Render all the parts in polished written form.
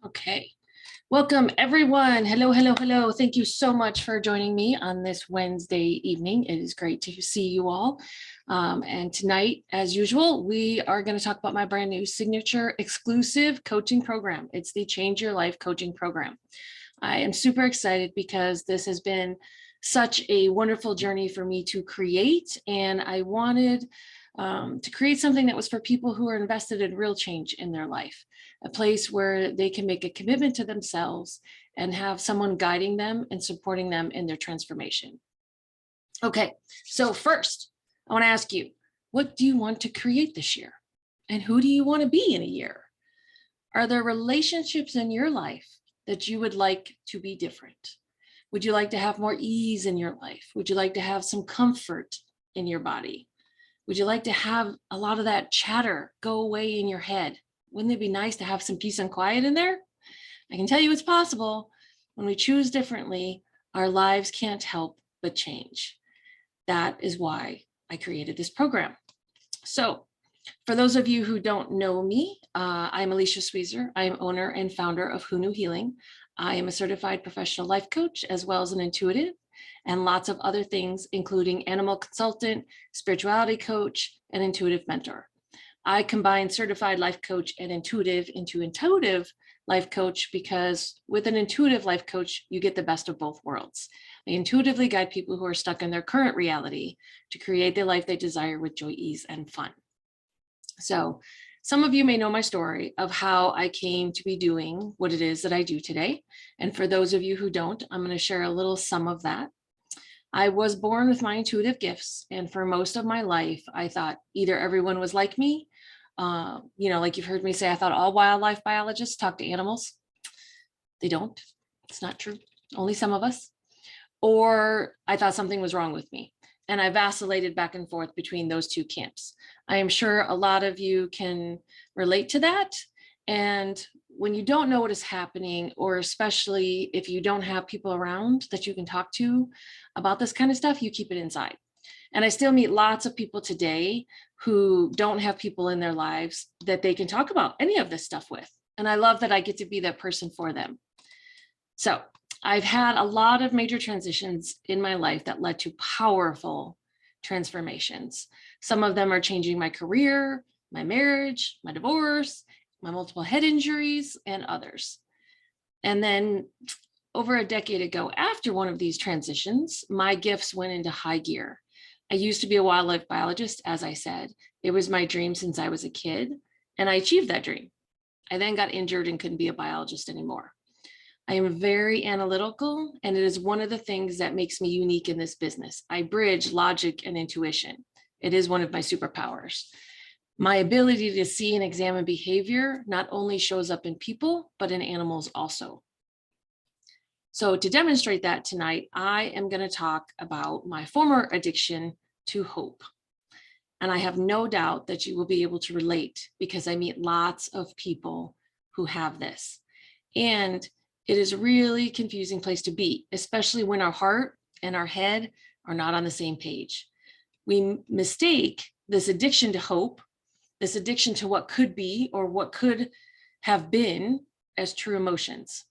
Okay. Welcome, everyone. Hello, hello, hello. Thank you so much for joining me on this Wednesday evening. It is great to see you all. And tonight, as usual, we are going to talk about my brand new signature exclusive coaching program. It's the Change Your Life coaching program. I am super excited because this has been such a wonderful journey for me to create. And I wanted to create something that was for people who are invested in real change in their life, a place where they can make a commitment to themselves and have someone guiding them and supporting them in their transformation. Okay, so first, I want to ask you, what do you want to create this year? And who do you want to be in a year? Are there relationships in your life that you would like to be different? Would you like to have more ease in your life? Would you like to have some comfort in your body? Would you like to have a lot of that chatter go away in your head? Wouldn't it be nice to have some peace and quiet in there? I can tell you it's possible. When we choose differently, our lives can't help but change. That is why I created this program. So for those of you who don't know me, I'm Alicia Sweezer. I am owner and founder of Who Knew Healing. I am a certified professional life coach, as well as an intuitive, and lots of other things, including animal consultant, spirituality coach, and intuitive mentor. I combine certified life coach and intuitive into intuitive life coach because with an intuitive life coach, you get the best of both worlds. I intuitively guide people who are stuck in their current reality to create the life they desire with joy, ease, and fun. So some of you may know my story of how I came to be doing what it is that I do today. And for those of you who don't, I'm going to share a little some of that. I was born with my intuitive gifts. And for most of my life, I thought either everyone was like me. Like you've heard me say, I thought all wildlife biologists talk to animals. They don't. It's not true. Only some of us. Or I thought something was wrong with me. And I vacillated back and forth between those two camps. I am sure a lot of you can relate to that. And when you don't know what is happening, or especially if you don't have people around that you can talk to about this kind of stuff, you keep it inside. And I still meet lots of people today who don't have people in their lives that they can talk about any of this stuff with. And I love that I get to be that person for them. So I've had a lot of major transitions in my life that led to powerful transformations. Some of them are changing my career, my marriage, my divorce, my multiple head injuries, and others. And then over a decade ago, after one of these transitions, my gifts went into high gear. I used to be a wildlife biologist, as I said. It was my dream since I was a kid, and I achieved that dream. I then got injured and couldn't be a biologist anymore. I am very analytical, and it is one of the things that makes me unique in this business. I bridge logic and intuition. It is one of my superpowers. My ability to see and examine behavior not only shows up in people, but in animals also. So to demonstrate that tonight, I am going to talk about my former addiction to hope. And I have no doubt that you will be able to relate because I meet lots of people who have this. And it is a really confusing place to be, especially when our heart and our head are not on the same page. We mistake this addiction to hope, this addiction to what could be or what could have been as true emotions,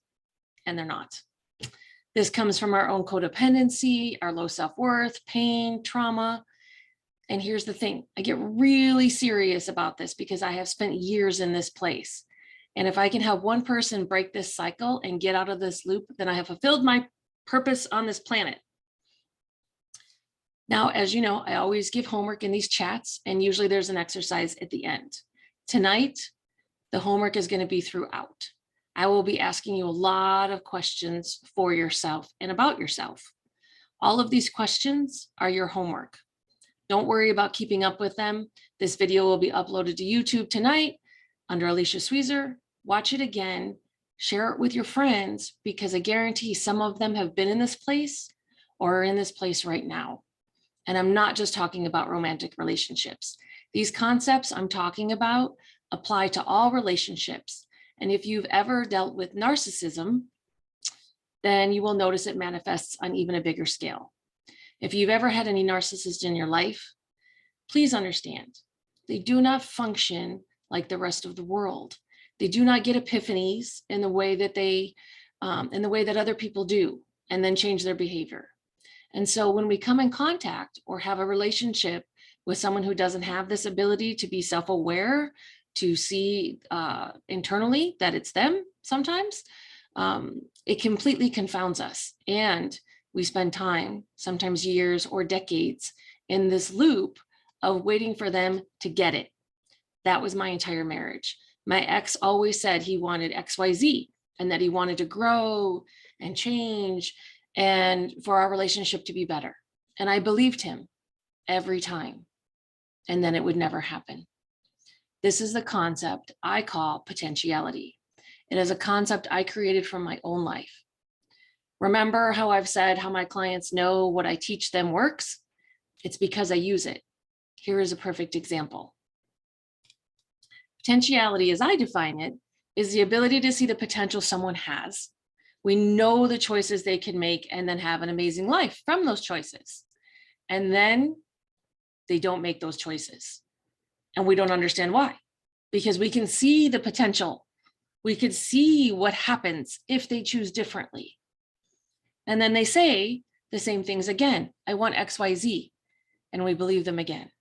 and they're not. This comes from our own codependency, our low self-worth, pain, trauma. And here's the thing, I get really serious about this because I have spent years in this place. And if I can help one person break this cycle and get out of this loop, then I have fulfilled my purpose on this planet. Now, as you know, I always give homework in these chats, and usually there's an exercise at the end. Tonight, the homework is going to be throughout. I will be asking you a lot of questions for yourself and about yourself. All of these questions are your homework. Don't worry about keeping up with them. This video will be uploaded to YouTube tonight under Alicia Sweezer. Watch it again, share it with your friends, because I guarantee some of them have been in this place or are in this place right now. And I'm not just talking about romantic relationships. These concepts I'm talking about apply to all relationships. And if you've ever dealt with narcissism, then you will notice it manifests on even a bigger scale. If you've ever had any narcissists in your life, please understand, they do not function like the rest of the world. They do not get epiphanies in the way that in the way that other people do, and then change their behavior. And so when we come in contact or have a relationship with someone who doesn't have this ability to be self-aware, to see internally that it's them sometimes, it completely confounds us. And we spend time, sometimes years or decades, in this loop of waiting for them to get it. That was my entire marriage. My ex always said he wanted XYZ and that he wanted to grow and change and for our relationship to be better. And I believed him every time. And then it would never happen. This is the concept I call potentiality. It is a concept I created from my own life. Remember how I've said how my clients know what I teach them works? It's because I use it. Here is a perfect example. Potentiality, as I define it, is the ability to see the potential someone has. We know the choices they can make and then have an amazing life from those choices. And then they don't make those choices. And we don't understand why, because we can see the potential. We could see what happens if they choose differently. And then they say the same things again. I want XYZ. And we believe them again.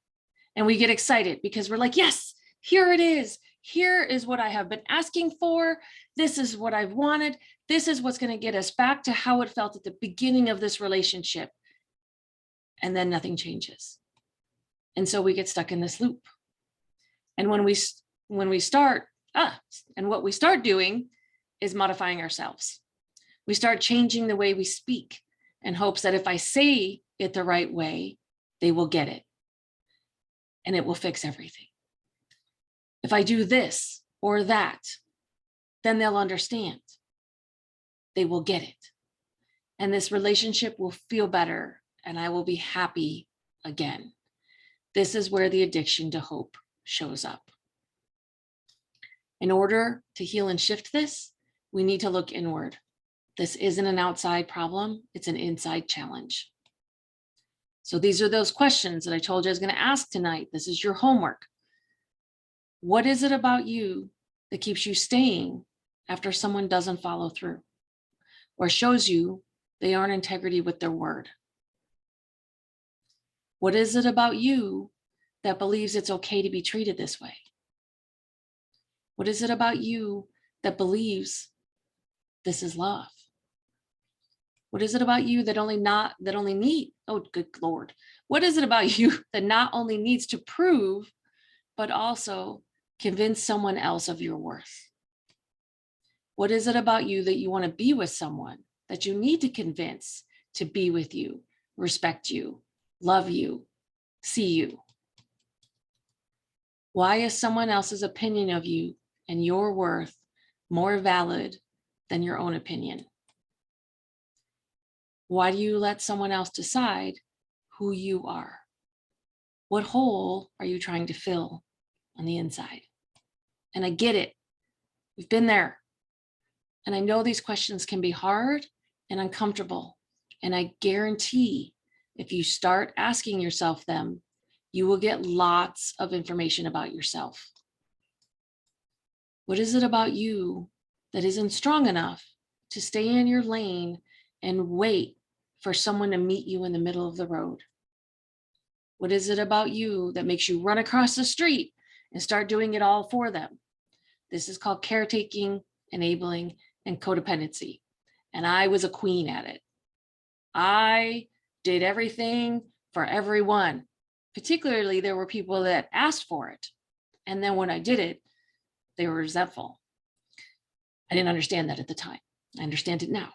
And we get excited because we're like, yes, here it is. Here is what I have been asking for. This is what I've wanted. This is what's going to get us back to how it felt at the beginning of this relationship. And then nothing changes. And so we get stuck in this loop. And when we start, and what we start doing is modifying ourselves. We start changing the way we speak in hopes that if I say it the right way, they will get it. And it will fix everything. If I do this or that, then they'll understand. They will get it. And this relationship will feel better and I will be happy again. This is where the addiction to hope shows up. In order to heal and shift this, we need to look inward. This isn't an outside problem, it's an inside challenge. So these are those questions that I told you I was going to ask tonight. This is your homework. What is it about you that keeps you staying after someone doesn't follow through or shows you they aren't in integrity with their word? What is it about you that believes it's okay to be treated this way? What is it about you that believes this is love? What is it about you that oh, good Lord. What is it about you that not only needs to prove, but also convince someone else of your worth? What is it about you that you want to be with someone that you need to convince to be with you, respect you, love you, see you? Why is someone else's opinion of you and your worth more valid than your own opinion? Why do you let someone else decide who you are? What hole are you trying to fill on the inside? And I get it. We've been there. And I know these questions can be hard and uncomfortable. And I guarantee if you start asking yourself them, you will get lots of information about yourself. What is it about you that isn't strong enough to stay in your lane and wait for someone to meet you in the middle of the road? What is it about you that makes you run across the street and start doing it all for them? This is called caretaking, enabling, and codependency. And I was a queen at it. I did everything for everyone. Particularly, there were people that asked for it. And then when I did it, they were resentful. I didn't understand that at the time. I understand it now,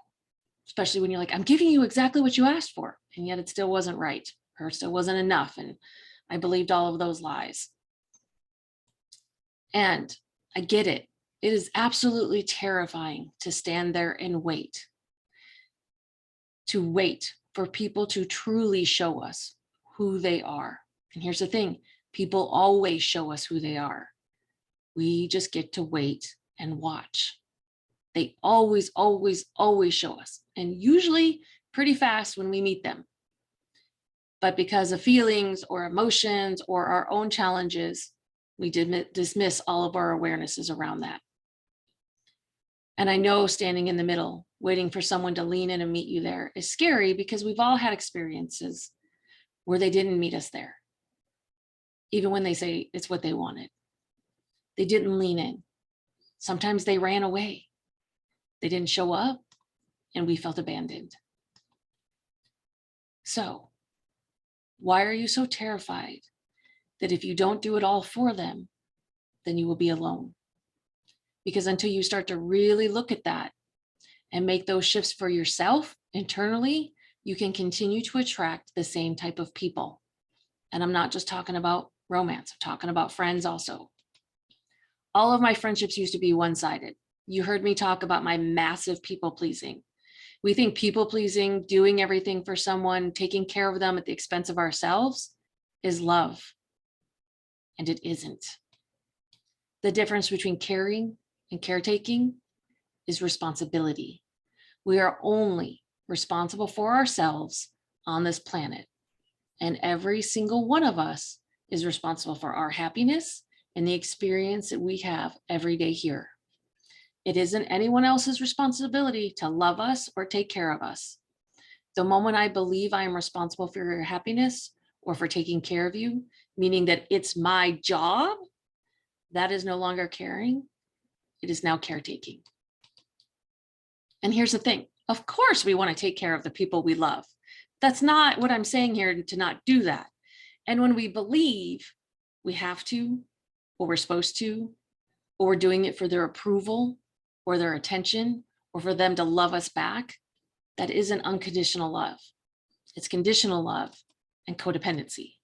especially when you're like, I'm giving you exactly what you asked for, and yet it still wasn't right, or it still wasn't enough. And I believed all of those lies. And I get it. It is absolutely terrifying to stand there and wait for people to truly show us who they are. And here's the thing, people always show us who they are. We just get to wait and watch. They always, always, always show us, and usually pretty fast when we meet them. But because of feelings or emotions or our own challenges, we dismiss all of our awarenesses around that. And I know standing in the middle, waiting for someone to lean in and meet you there is scary, because we've all had experiences where they didn't meet us there. Even when they say it's what they wanted, they didn't lean in. Sometimes they ran away. They didn't show up, and we felt abandoned. So why are you so terrified that if you don't do it all for them, then you will be alone? Because until you start to really look at that and make those shifts for yourself internally, you can continue to attract the same type of people. And I'm not just talking about romance, I'm talking about friends also. All of my friendships used to be one-sided. You heard me talk about my massive people pleasing. We think people pleasing, doing everything for someone, taking care of them at the expense of ourselves is love. And it isn't. The difference between caring and caretaking is responsibility. We are only responsible for ourselves on this planet. And every single one of us is responsible for our happiness and the experience that we have every day here. It isn't anyone else's responsibility to love us or take care of us. The moment I believe I am responsible for your happiness or for taking care of you, meaning that it's my job, that is no longer caring. It is now caretaking. And here's the thing. Of course, we want to take care of the people we love. That's not what I'm saying here, to not do that. And when we believe we have to, or we're supposed to, or we're doing it for their approval or their attention, or for them to love us back, that isn't unconditional love. It's conditional love and codependency.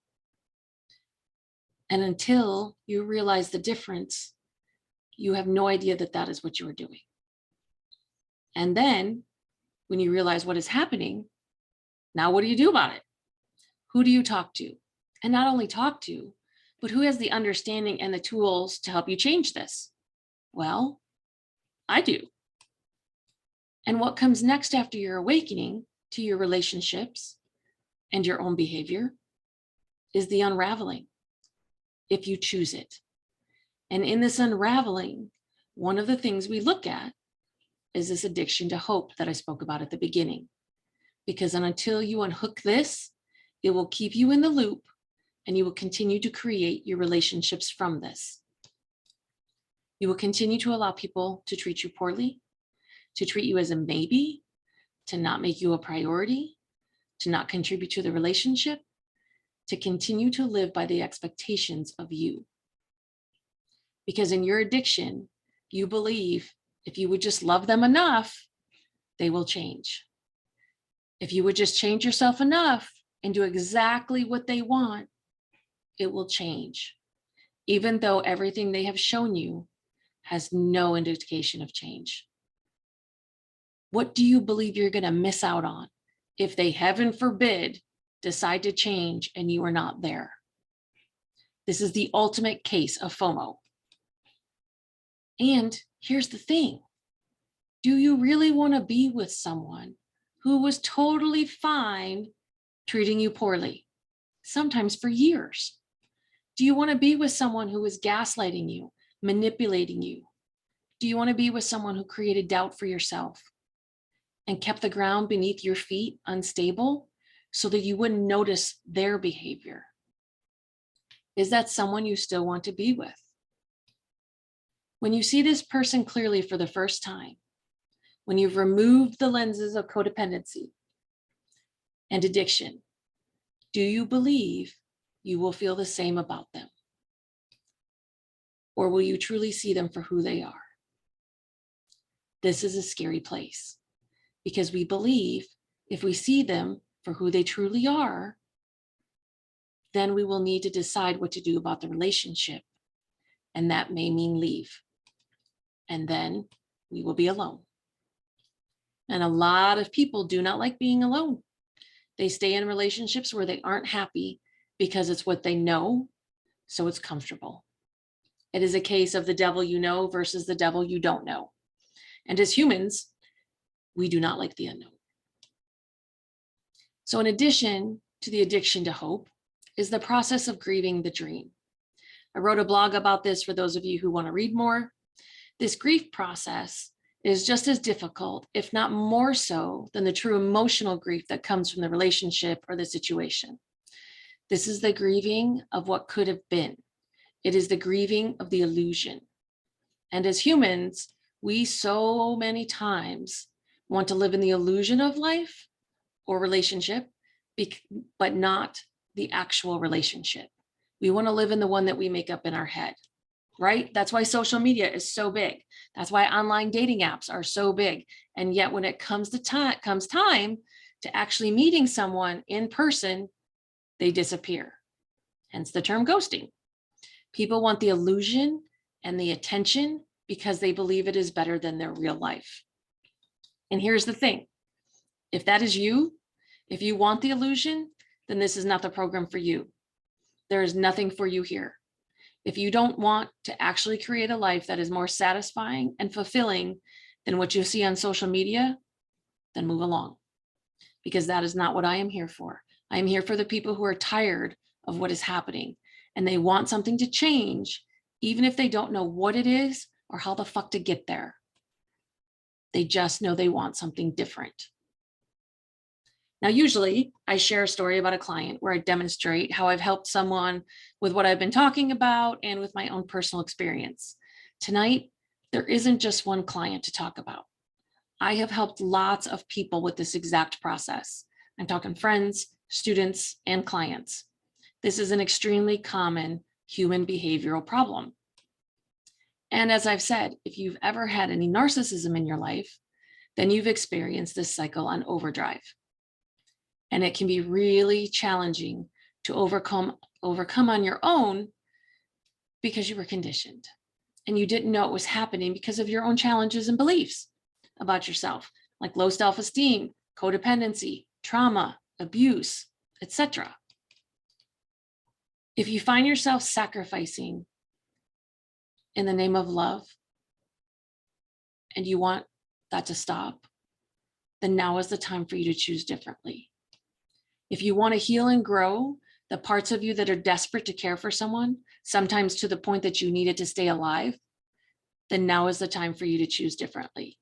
And until you realize the difference, you have no idea that that is what you are doing. And then when you realize what is happening, now what do you do about it? Who do you talk to? And not only talk to, but who has the understanding and the tools to help you change this? Well, I do. And what comes next after your awakening to your relationships and your own behavior is the unraveling, if you choose it. And in this unraveling, one of the things we look at is this addiction to hope that I spoke about at the beginning. Because until you unhook this, it will keep you in the loop, and you will continue to create your relationships from this. You will continue to allow people to treat you poorly, to treat you as a maybe, to not make you a priority, to not contribute to the relationship, to continue to live by the expectations of you. Because in your addiction, you believe if you would just love them enough, they will change. If you would just change yourself enough and do exactly what they want, it will change, even though everything they have shown you has no indication of change. What do you believe you're going to miss out on if they, heaven forbid, decide to change and you are not there? This is the ultimate case of FOMO. And here's the thing. Do you really want to be with someone who was totally fine treating you poorly, sometimes for years? Do you want to be with someone who is gaslighting you, manipulating you? Do you want to be with someone who created doubt for yourself and kept the ground beneath your feet unstable so that you wouldn't notice their behavior? Is that someone you still want to be with? When you see this person clearly for the first time, when you've removed the lenses of codependency and addiction, do you believe you will feel the same about them? Or will you truly see them for who they are? This is a scary place, because we believe if we see them for who they truly are, then we will need to decide what to do about the relationship. And that may mean leave. And then we will be alone. And a lot of people do not like being alone. They stay in relationships where they aren't happy because it's what they know, so it's comfortable. It is a case of the devil you know versus the devil you don't know. And as humans, we do not like the unknown. So in addition to the addiction to hope is the process of grieving the dream. I wrote a blog about this for those of you who want to read more. This grief process is just as difficult, if not more so, than the true emotional grief that comes from the relationship or the situation. This is the grieving of what could have been. It is the grieving of the illusion. And as humans, we so many times want to live in the illusion of life or relationship, but not the actual relationship. We want to live in the one that we make up in our head, right? That's why social media is so big. That's why online dating apps are so big. And yet when it comes time to actually meeting someone in person, they disappear. Hence the term ghosting. People want the illusion and the attention because they believe it is better than their real life. And here's the thing. If that is you, if you want the illusion, then this is not the program for you. There is nothing for you here. If you don't want to actually create a life that is more satisfying and fulfilling than what you see on social media, then move along, because that is not what I am here for. I am here for the people who are tired of what is happening and they want something to change, even if they don't know what it is or how the fuck to get there. They just know they want something different. Now, usually I share a story about a client where I demonstrate how I've helped someone with what I've been talking about and with my own personal experience. Tonight, there isn't just one client to talk about. I have helped lots of people with this exact process. I'm talking friends, students, and clients. This is an extremely common human behavioral problem. And as I've said, if you've ever had any narcissism in your life, then you've experienced this cycle on overdrive. And it can be really challenging to overcome on your own because you were conditioned and you didn't know it was happening because of your own challenges and beliefs about yourself, like low self-esteem, codependency, trauma, abuse, etc. If you find yourself sacrificing in the name of love and you want that to stop, then now is the time for you to choose differently. If you want to heal and grow the parts of you that are desperate to care for someone, sometimes to the point that you need it to stay alive, then now is the time for you to choose differently.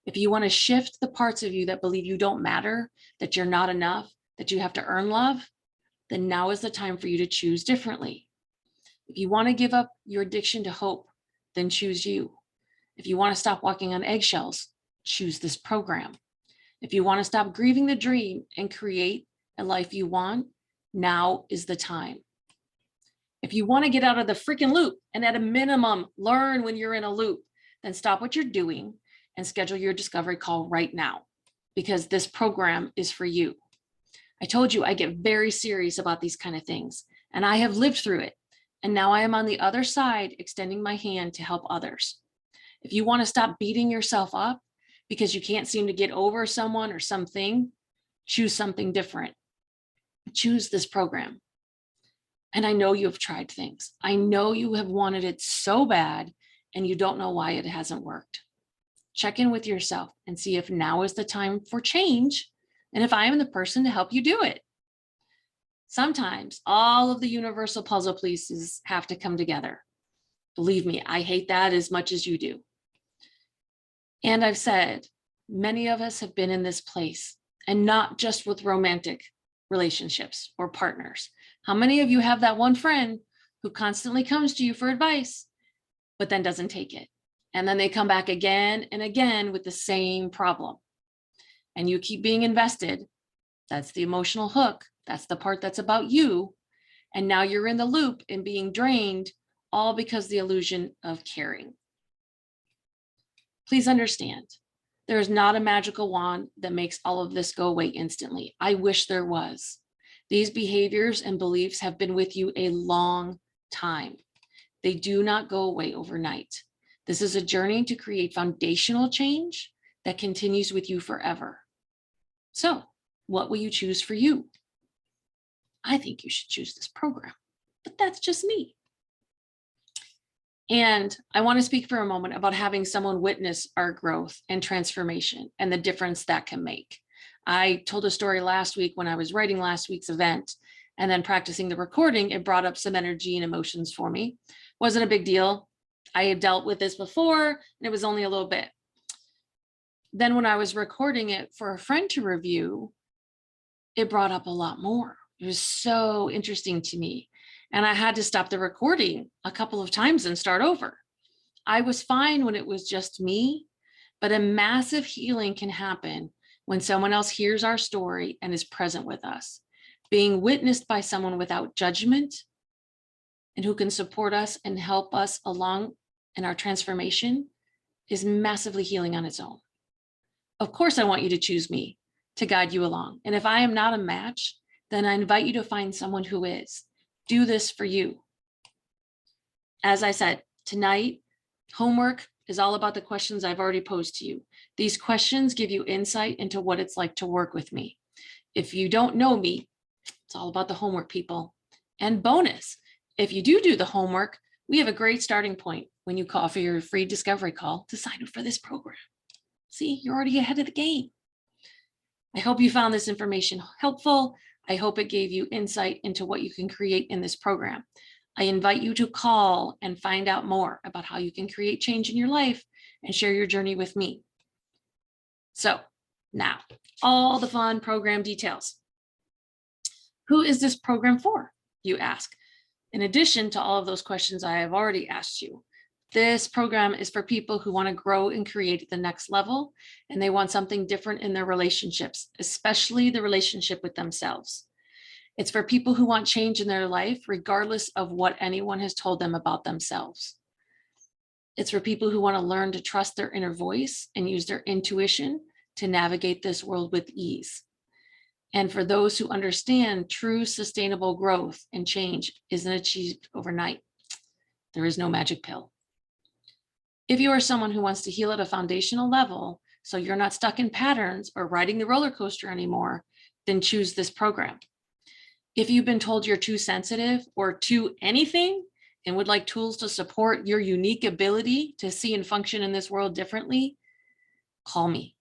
If you want to shift the parts of you that believe you don't matter, that you're not enough, that you have to earn love, then now is the time for you to choose differently. If you want to give up your addiction to hope, then choose you. If you want to stop walking on eggshells, choose this program. If you want to stop grieving the dream and create a life you want, now is the time. If you want to get out of the freaking loop and at a minimum, learn when you're in a loop, then stop what you're doing and schedule your discovery call right now, because this program is for you. I told you I get very serious about these kind of things, and I have lived through it. And now I am on the other side, extending my hand to help others. If you want to stop beating yourself up because you can't seem to get over someone or something, choose something different. Choose this program. And I know you have tried things. I know you have wanted it so bad and you don't know why it hasn't worked. Check in with yourself and see if now is the time for change and if I am the person to help you do it. Sometimes all of the universal puzzle pieces have to come together. Believe me, I hate that as much as you do. And I've said, many of us have been in this place, and not just with romantic relationships or partners. How many of you have that one friend who constantly comes to you for advice, but then doesn't take it? And then they come back again and again with the same problem. And you keep being invested. That's the emotional hook. That's the part that's about you. And now you're in the loop and being drained, all because the illusion of caring. Please understand, there is not a magical wand that makes all of this go away instantly. I wish there was. These behaviors and beliefs have been with you a long time. They do not go away overnight. This is a journey to create foundational change that continues with you forever. So, what will you choose for you? I think you should choose this program, but that's just me. And I want to speak for a moment about having someone witness our growth and transformation and the difference that can make. I told a story last week when I was writing last week's event and then practicing the recording. It brought up some energy and emotions for me. Wasn't a big deal. I had dealt with this before and it was only a little bit. Then when I was recording it for a friend to review, it brought up a lot more. It was so interesting to me. And I had to stop the recording a couple of times and start over. I was fine when it was just me, but a massive healing can happen when someone else hears our story and is present with us. Being witnessed by someone without judgment and who can support us and help us along in our transformation is massively healing on its own. Of course, I want you to choose me to guide you along. And if I am not a match, then I invite you to find someone who is. Do this for you. As I said, tonight, homework is all about the questions I've already posed to you. These questions give you insight into what it's like to work with me. If you don't know me, it's all about the homework, people. And bonus, if you do the homework, we have a great starting point when you call for your free discovery call to sign up for this program. See, you're already ahead of the game. I hope you found this information helpful. I hope it gave you insight into what you can create in this program. I invite you to call and find out more about how you can create change in your life and share your journey with me. So now, all the fun program details. Who is this program for, you ask? In addition to all of those questions I have already asked you, this program is for people who want to grow and create at the next level, and they want something different in their relationships, especially the relationship with themselves. It's for people who want change in their life, regardless of what anyone has told them about themselves. It's for people who want to learn to trust their inner voice and use their intuition to navigate this world with ease. And for those who understand true sustainable growth and change isn't achieved overnight. There is no magic pill. If you are someone who wants to heal at a foundational level, so you're not stuck in patterns or riding the roller coaster anymore, then choose this program. If you've been told you're too sensitive or too anything and would like tools to support your unique ability to see and function in this world differently, call me.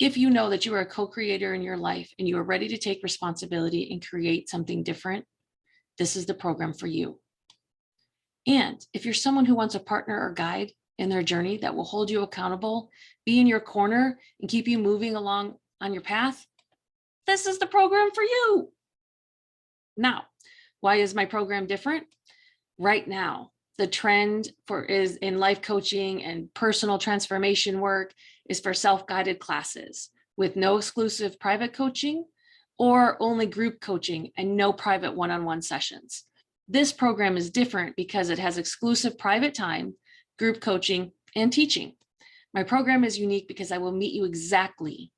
If you know that you are a co-creator in your life and you are ready to take responsibility and create something different, this is the program for you. And if you're someone who wants a partner or guide in their journey that will hold you accountable, be in your corner, and keep you moving along on your path, this is the program for you. Now, why is my program different? Right now, the trend is in life coaching and personal transformation work is for self-guided classes with no exclusive private coaching or only group coaching and no private one-on-one sessions. This program is different because it has exclusive private time, group coaching, and teaching. My program is unique because I will meet you exactly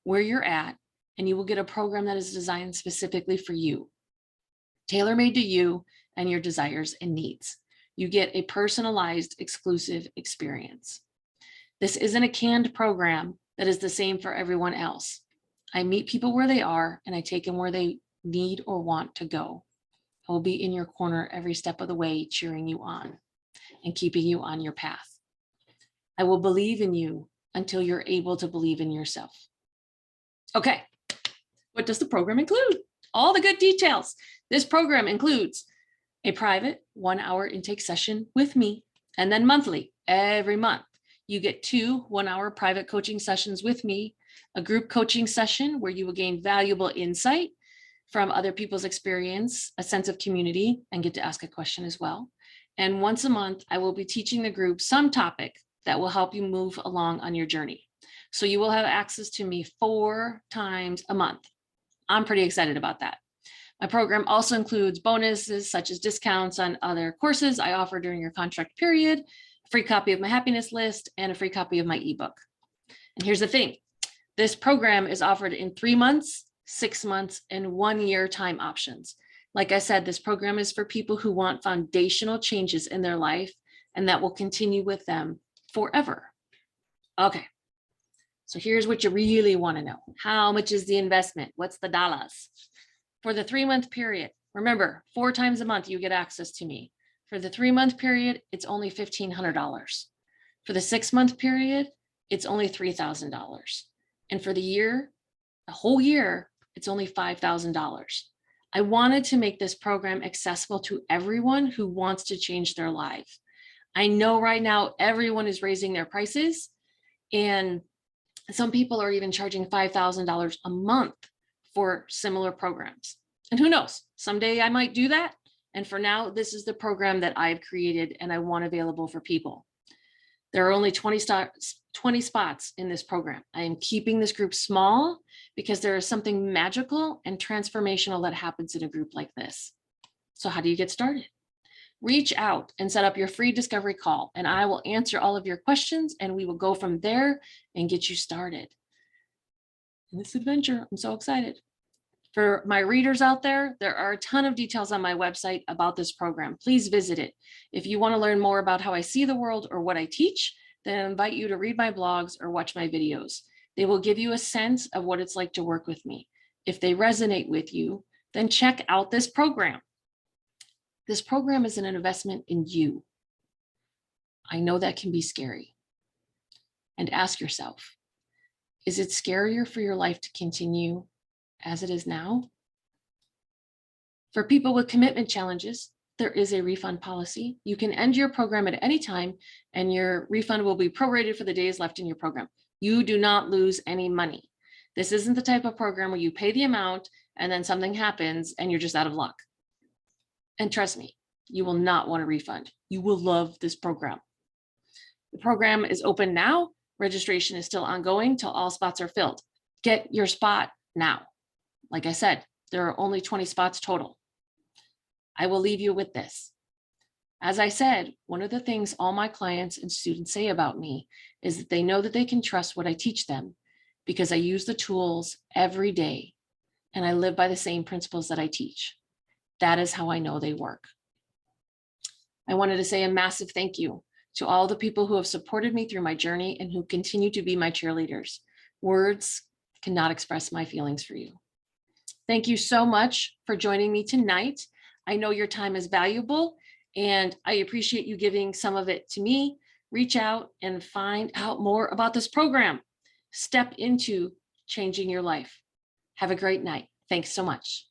where you're at, and you will get a program that is designed specifically for you, tailor-made to you and your desires and needs. You get a personalized, exclusive experience. This isn't a canned program that is the same for everyone else. I meet people where they are, and I take them where they need or want to go. I will be in your corner every step of the way, cheering you on and keeping you on your path. I will believe in you until you're able to believe in yourself. Okay, what does the program include? All the good details. This program includes a private 1-hour intake session with me, and then monthly, every month, you get 2 one-hour private coaching sessions with me, a group coaching session where you will gain valuable insight from other people's experience, a sense of community, and get to ask a question as well. And once a month, I will be teaching the group some topic that will help you move along on your journey. So you will have access to me 4 times a month. I'm pretty excited about that. My program also includes bonuses such as discounts on other courses I offer during your contract period, a free copy of my happiness list, and a free copy of my ebook. And here's the thing. This program is offered in 3 months, 6 months, and 1-year time options. Like I said, this program is for people who want foundational changes in their life and that will continue with them forever. Okay, so here's what you really want to know. How much is the investment? What's the dollars? For the 3-month period, remember, 4 times a month you get access to me. For the 3-month period, it's only $1,500. For the 6-month period, it's only $3,000. And for the year, a whole year, it's only $5,000. I wanted to make this program accessible to everyone who wants to change their life. I know right now everyone is raising their prices, And some people are even charging $5,000 a month for similar programs. And who knows, someday I might do that. And for now, this is the program that I've created and I want available for people. There are only 20 spots in this program. I am keeping this group small because there is something magical and transformational that happens in a group like this. So how do you get started? Reach out and set up your free discovery call, and I will answer all of your questions and we will go from there and get you started in this adventure. I'm so excited. For my readers out there are a ton of details on my website about this program. Please visit it. If you want to learn more about how I see the world or what I teach, then I invite you to read my blogs or watch my videos. They will give you a sense of what it's like to work with me. If they resonate with you, then check out this program. This program is an investment in you. I know that can be scary. And ask yourself, is it scarier for your life to continue as it is now? For people with commitment challenges, there is a refund policy. You can end your program at any time and your refund will be prorated for the days left in your program. You do not lose any money. This isn't the type of program where you pay the amount and then something happens and you're just out of luck. And trust me, you will not want a refund. You will love this program. The program is open now. Registration is still ongoing till all spots are filled. Get your spot now. Like I said, there are only 20 spots total. I will leave you with this. As I said, one of the things all my clients and students say about me is that they know that they can trust what I teach them because I use the tools every day and I live by the same principles that I teach. That is how I know they work. I wanted to say a massive thank you to all the people who have supported me through my journey and who continue to be my cheerleaders. Words cannot express my feelings for you. Thank you so much for joining me tonight. I know your time is valuable and I appreciate you giving some of it to me. Reach out and find out more about this program. Step into changing your life. Have a great night. Thanks so much.